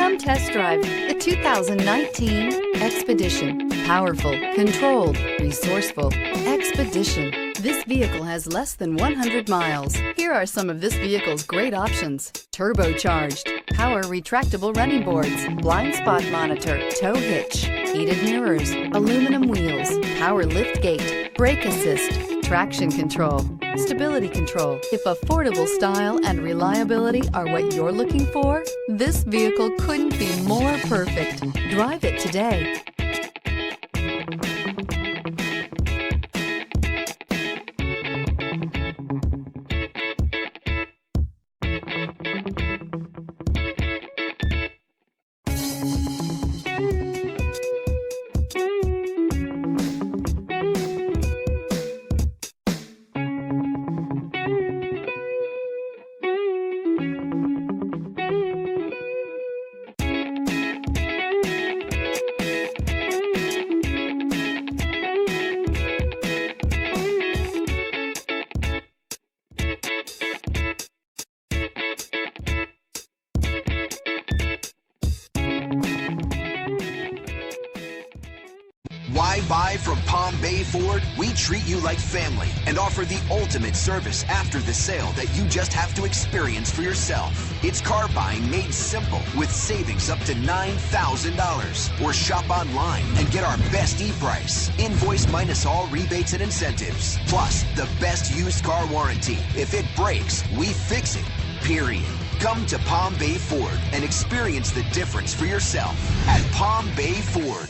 Come test drive the 2019 Expedition. Powerful, controlled, resourceful. Expedition. This vehicle has less than 100 miles. Here are some of this vehicle's great options: turbocharged, power retractable running boards, blind spot monitor, tow hitch, heated mirrors, aluminum wheels, power lift gate, brake assist, traction control, stability control. If affordable style and reliability are what you're looking for, this vehicle couldn't be more perfect. Drive it today. Why buy from Palm Bay Ford? We treat you like family and offer the ultimate service after the sale that you just have to experience for yourself. It's car buying made simple with savings up to $9,000. Or shop online and get our best e-price. Invoice minus all rebates and incentives. Plus, the best used car warranty. If it breaks, we fix it. Period. Come to Palm Bay Ford and experience the difference for yourself at Palm Bay Ford.